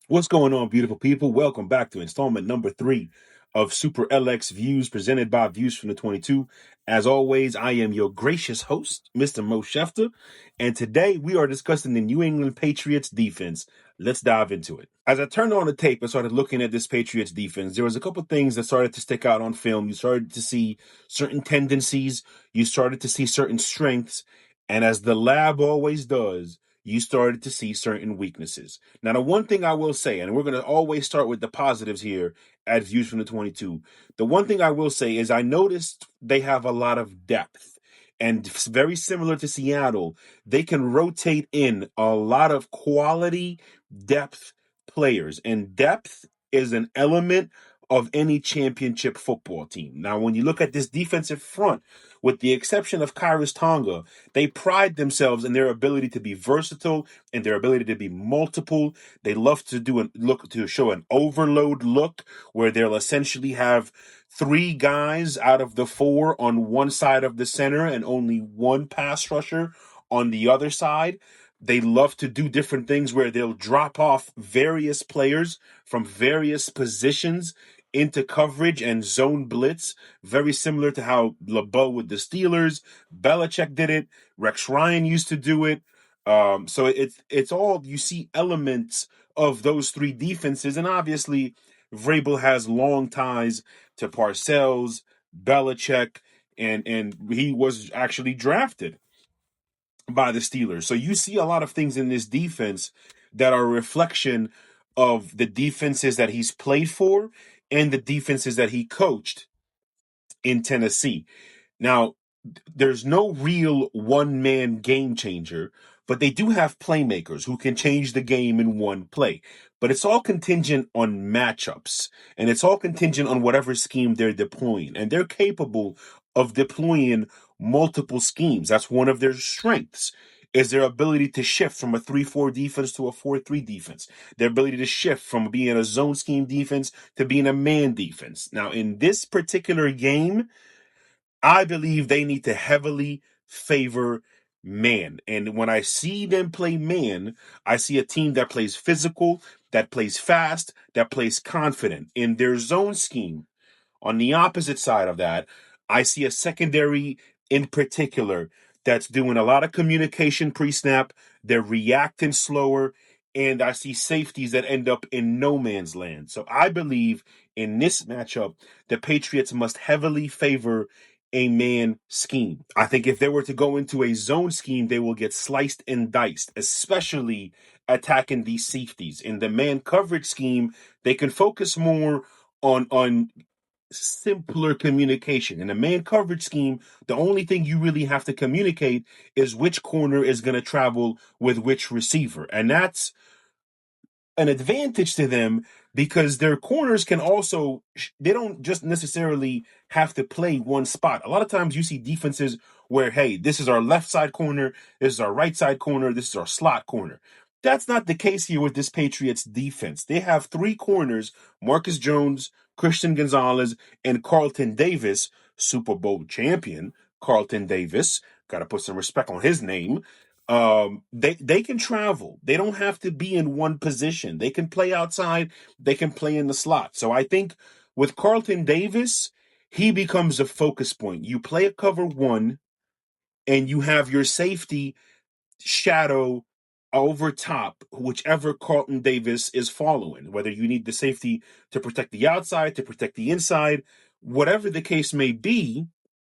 What's going on, beautiful people? Welcome back to installment number 3 of Super LX Views presented by Views from the 22. As always, I am your gracious host, Mr. Mo Schefter, and today we are discussing the New England Patriots defense. Let's dive into it. As I turned on the tape and started looking at this Patriots defense, there was a couple things that started to stick out on film. You started to see certain tendencies, you started to see certain strengths, and as the lab always does, you started to see certain weaknesses. Now, the one thing I will say, and we're going to always start with the positives here at Views from the 22. The one thing I will say is I noticed they have a lot of depth. And very similar to Seattle, they can rotate in a lot of quality depth players. And depth is an element of any championship football team. Now, when you look at this defensive front, with the exception of Kyrus Tonga, they pride themselves in their ability to be versatile and their ability to be multiple. They love to show an overload look where they'll essentially have 3 guys out of the 4 on one side of the center and only one pass rusher on the other side. They love to do different things where they'll drop off various players from various positions into coverage and zone blitz, very similar to how LeBeau with the Steelers, Belichick did it, Rex Ryan used to do it. So it's all, you see elements of those 3 defenses, and obviously Vrabel has long ties to Parcells, Belichick, and he was actually drafted by the Steelers. So you see a lot of things in this defense that are a reflection of the defenses that he's played for and the defenses that he coached in Tennessee. Now, there's no real one-man game changer, but they do have playmakers who can change the game in one play. But it's all contingent on matchups, and it's all contingent on whatever scheme they're deploying. And they're capable of deploying multiple schemes. That's one of their strengths, is their ability to shift from a 3-4 defense to a 4-3 defense. Their ability to shift from being a zone scheme defense to being a man defense. Now, in this particular game, I believe they need to heavily favor man. And when I see them play man, I see a team that plays physical, that plays fast, that plays confident in their zone scheme. On the opposite side of that, I see a secondary in particular that's doing a lot of communication pre-snap. They're reacting slower, and I see safeties that end up in no man's land. So I believe in this matchup, the Patriots must heavily favor a man scheme. I think if they were to go into a zone scheme, they will get sliced and diced, especially attacking these safeties. In the man coverage scheme, they can focus more on simpler communication. In a man coverage scheme, the only thing you really have to communicate is which corner is going to travel with which receiver. And that's an advantage to them because their corners can also, they don't just necessarily have to play one spot. A lot of times you see defenses where, hey, this is our left side corner, this is our right side corner, this is our slot corner. That's not the case here with this Patriots defense. They have 3 corners: Marcus Jones, Christian Gonzalez, and Carlton Davis, Super Bowl champion Carlton Davis. Got to put some respect on his name. They can travel. They don't have to be in one position. They can play outside. They can play in the slot. So I think with Carlton Davis, he becomes a focus point. You play a cover 1, and you have your safety shadow over top whichever Carlton Davis is following, whether you need the safety to protect the outside, to protect the inside, whatever the case may be,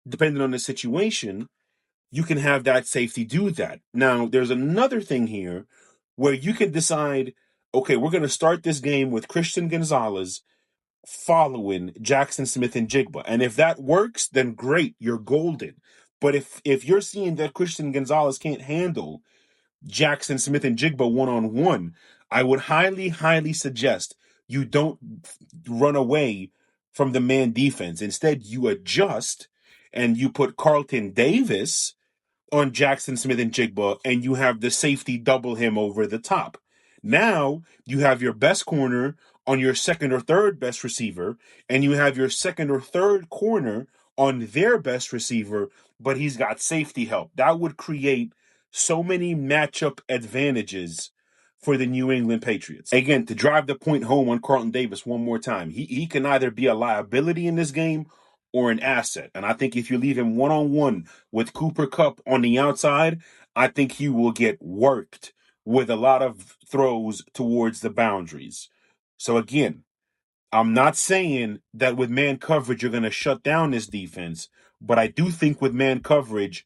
depending on the situation, you can have that safety do that. Now, there's another thing here where you can decide, okay, we're going to start this game with Christian Gonzalez following Jackson Smith and Jigba. And if that works, then great, you're golden. But if you're seeing that Christian Gonzalez can't handle Jackson Smith and Jigba one-on-one, I would highly, highly suggest you don't run away from the man defense. Instead, you adjust and you put Carlton Davis on Jackson Smith and Jigba, and you have the safety double him over the top. Now you have your best corner on your second or third best receiver, and you have your second or third corner on their best receiver, but he's got safety help. That would create so many matchup advantages for the New England Patriots. Again, to drive the point home on Carlton Davis one more time, he can either be a liability in this game or an asset. And I think if you leave him one-on-one with Cooper Kupp on the outside, I think he will get worked with a lot of throws towards the boundaries. So again, I'm not saying that with man coverage you're going to shut down this defense, but I do think with man coverage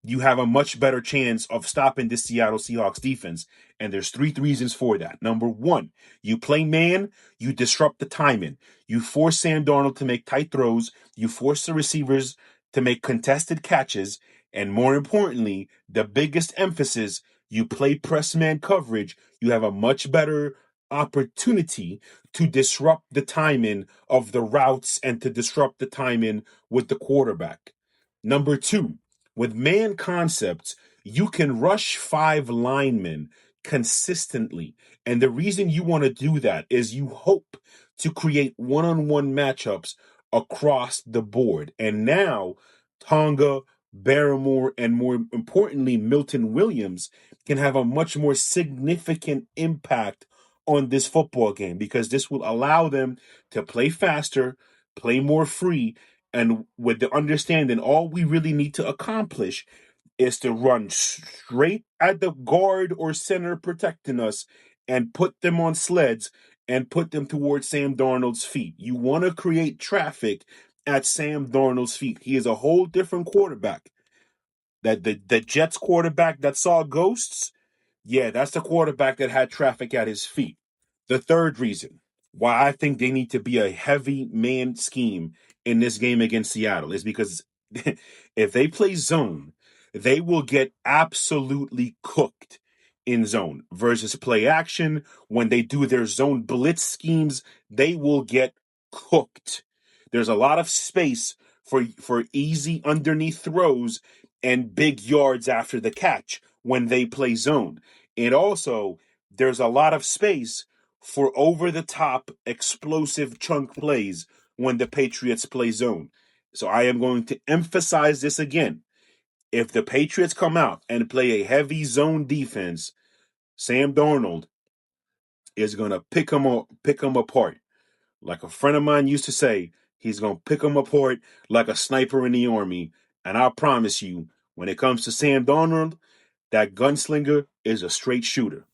you have a much better chance of stopping this Seattle Seahawks defense. And there's three reasons for that. Number one, you play man, you disrupt the timing. You force Sam Darnold to make tight throws. You force the receivers to make contested catches. And more importantly, the biggest emphasis, you play press man coverage. You have a much better opportunity to disrupt the timing of the routes and to disrupt the timing with the quarterback. Number two, with man concepts, you can rush 5 linemen consistently. And the reason you want to do that is you hope to create one-on-one matchups across the board. And now Tonga, Barrymore, and more importantly, Milton Williams can have a much more significant impact on this football game because this will allow them to play faster, play more free, and with the understanding, all we really need to accomplish is to run straight at the guard or center protecting us and put them on sleds and put them towards Sam Darnold's feet. You want to create traffic at Sam Darnold's feet. He is a whole different quarterback. That the Jets quarterback that saw ghosts, yeah, that's the quarterback that had traffic at his feet. The third reason why I think they need to be a heavy man scheme in this game against Seattle is because if they play zone, they will get absolutely cooked in zone versus play action. When they do their zone blitz schemes, they will get cooked. There's a lot of space for easy underneath throws and big yards after the catch when they play zone. And also, there's a lot of space for over-the-top explosive chunk plays when the Patriots play zone. So I am going to emphasize this again. If the Patriots come out and play a heavy zone defense, Sam Darnold is going to pick them apart. Like a friend of mine used to say, he's going to pick them apart like a sniper in the army. And I promise you, when it comes to Sam Darnold, that gunslinger is a straight shooter.